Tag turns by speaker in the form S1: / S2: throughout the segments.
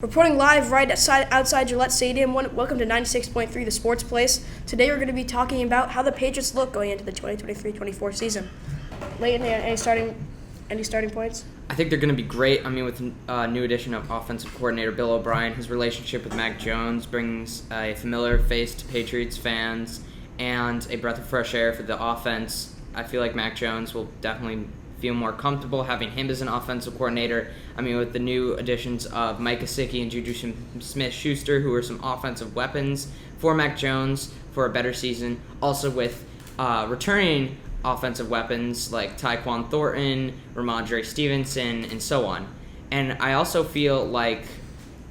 S1: Reporting live right outside Gillette Stadium, welcome to 96.3 The Sports Place. Today we're going to be talking about how the Patriots look going into the 2023-24 season. Leighton, any starting points?
S2: I think they're going to be great. I mean, with a new addition of offensive coordinator Bill O'Brien, his relationship with Mac Jones brings a familiar face to Patriots fans and a breath of fresh air for the offense. I feel like Mac Jones will definitely feel more comfortable having him as an offensive coordinator. I mean, with the new additions of Mike Gesicki and Juju Smith-Schuster, who are some offensive weapons for Mac Jones for a better season. Also with returning offensive weapons like Tyquan Thornton, Ramondre Stevenson, and so on. And I also feel like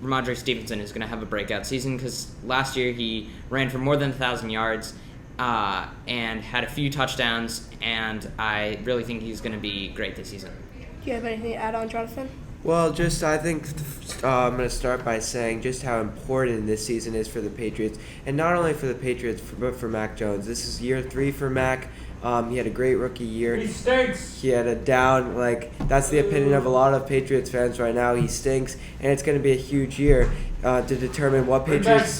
S2: Ramondre Stevenson is going to have a breakout season because last year he ran for more than 1,000 yards and had a few touchdowns, and I really think he's going to be great this season.
S1: Do you have anything to add on, Jonathan?
S3: Well, I think I'm going to start by saying just how important this season is for the Patriots, and not only for the Patriots, but for Mac Jones. This is year 3 for Mac. He had a great rookie year.
S4: He stinks.
S3: He had a down, that's the opinion of a lot of Patriots fans right now. He stinks, and it's going to be a huge year to determine what Patriots...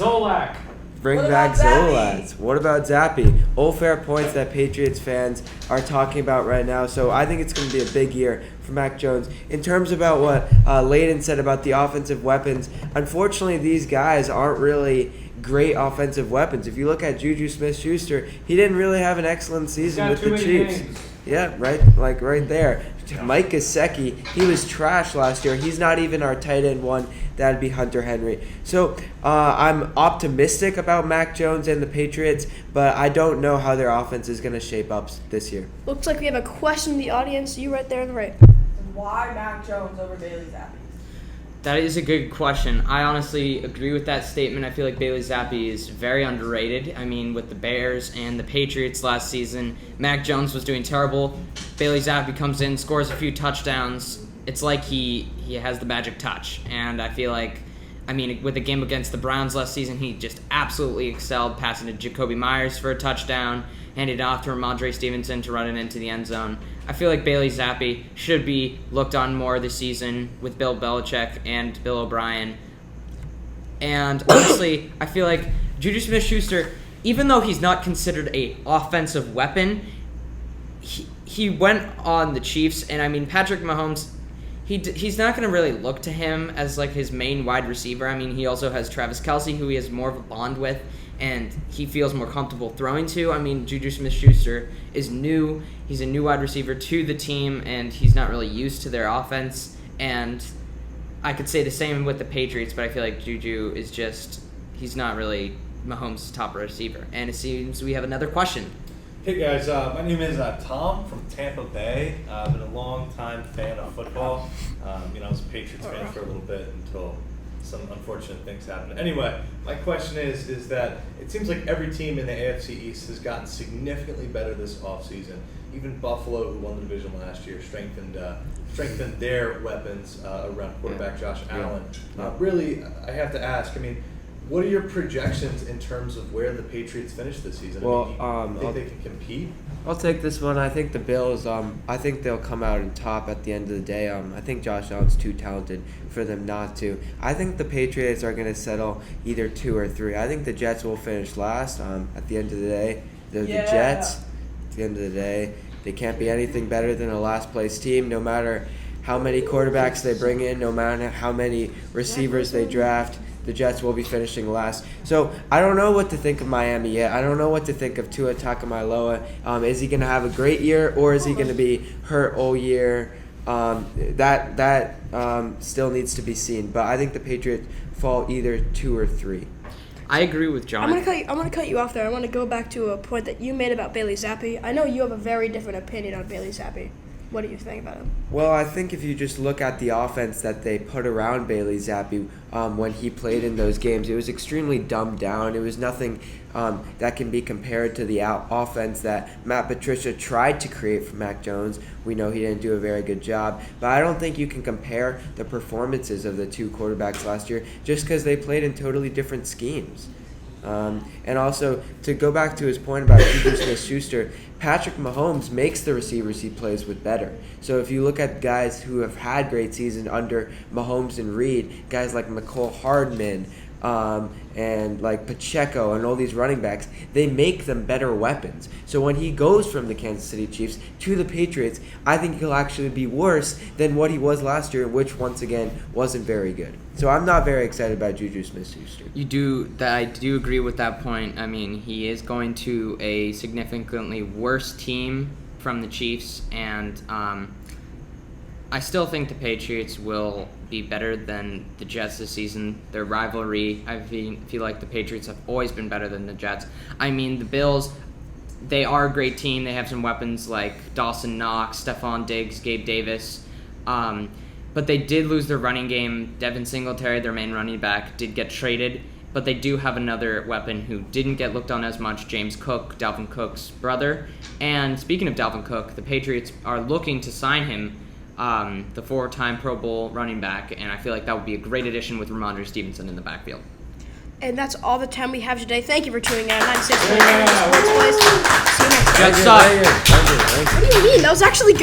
S4: Bring
S3: Bring back Zolas. What about Zappy? All fair points that Patriots fans are talking about right now. So I think it's going to be a big year for Mac Jones. In terms about what Leighton said about the offensive weapons, unfortunately these guys aren't really great offensive weapons. If you look at Juju Smith-Schuster, he didn't really have an excellent season with the Chiefs. Yeah, right there. Mike Gesicki, he was trash last year. He's not even our tight end one. That'd be Hunter Henry. So I'm optimistic about Mac Jones and the Patriots, but I don't know how their offense is going to shape up this year.
S1: Looks like we have a question in the audience. You right there on the right.
S5: Why Mac Jones over Bailey Zappi?
S2: That is a good question. I honestly agree with that statement. I feel like Bailey Zappi is very underrated. I mean, with the Bears and the Patriots last season, Mac Jones was doing terrible. Bailey Zappi comes in, scores a few touchdowns. It's like he has the magic touch. And I feel like, with the game against the Browns last season, he just absolutely excelled, passing to Jacoby Myers for a touchdown, handed it off to Ramondre Stevenson to run it into the end zone. I feel like Bailey Zappi should be looked on more this season with Bill Belichick and Bill O'Brien. And honestly, I feel like Juju Smith-Schuster, even though he's not considered a offensive weapon, he went on the Chiefs, and Patrick Mahomes, he's not going to really look to him as like his main wide receiver. He also has Travis Kelce, who he has more of a bond with, and he feels more comfortable throwing to. Juju Smith-Schuster is new. He's a new wide receiver to the team, and he's not really used to their offense. And I could say the same with the Patriots, but I feel like Juju is he's not really Mahomes' top receiver. And it seems we have another question.
S4: Hey guys, my name is Tom from Tampa Bay. I've been a long-time fan of football. I was a Patriots fan for a little bit until some unfortunate things happened. Anyway, my question is that it seems like every team in the AFC East has gotten significantly better this offseason. Even Buffalo, who won the division last year, strengthened their weapons around quarterback Josh Allen. Really, I have to ask, what are your projections in terms of where the Patriots finish this season?
S3: Well,
S4: do you think they can compete?
S3: I'll take this one. I think the Bills, I think they'll come out on top at the end of the day. I think Josh Allen's too talented for them not to. I think the Patriots are going to settle either 2 or 3. I think the Jets will finish last at the end of the day. The Jets, at the end of the day, they can't be anything better than a last-place team, no matter how many quarterbacks they bring in, no matter how many receivers they draft. The Jets will be finishing last. So I don't know what to think of Miami yet. I don't know what to think of Tua Tagovailoa. Is he going to have a great year, or is he going to be hurt all year? That still needs to be seen. But I think the Patriots fall either 2 or 3.
S2: I agree with John.
S1: I'm gonna cut you off there. I want to go back to a point that you made about Bailey Zappi. I know you have a very different opinion on Bailey Zappi. What do you think about him?
S3: Well, I think if you just look at the offense that they put around Bailey Zappi when he played in those games, it was extremely dumbed down. It was nothing that can be compared to the offense that Matt Patricia tried to create for Mac Jones. We know he didn't do a very good job. But I don't think you can compare the performances of the two quarterbacks last year just because they played in totally different schemes. And also, to go back to his point about Juju Smith-Schuster, Patrick Mahomes makes the receivers he plays with better. So if you look at guys who have had great seasons under Mahomes and Reed, guys like McCole Hardman, and like Pacheco and all these running backs, they make them better weapons. So when he goes from the Kansas City Chiefs to the Patriots, I think he'll actually be worse than what he was last year, which once again wasn't very good. So I'm not very excited about Juju Smith-Schuster.
S2: I do agree with that point. I mean, he is going to a significantly worse team from the Chiefs, and I still think the Patriots will be better than the Jets this season. Their rivalry, I feel like the Patriots have always been better than the Jets. I mean, the Bills, they are a great team. They have some weapons like Dawson Knox, Stephon Diggs, Gabe Davis. But they did lose their running game. Devin Singletary, their main running back, did get traded. But they do have another weapon who didn't get looked on as much, James Cook, Dalvin Cook's brother. And speaking of Dalvin Cook, the Patriots are looking to sign him, the 4-time Pro Bowl running back, and I feel like that would be a great addition with Ramondre Stevenson in the backfield.
S1: And that's all the time we have today. Thank you for tuning in. 96.3 Sports Place. See you next time.
S2: Jets suck.
S3: Thank you.
S1: What do you mean? That was actually good.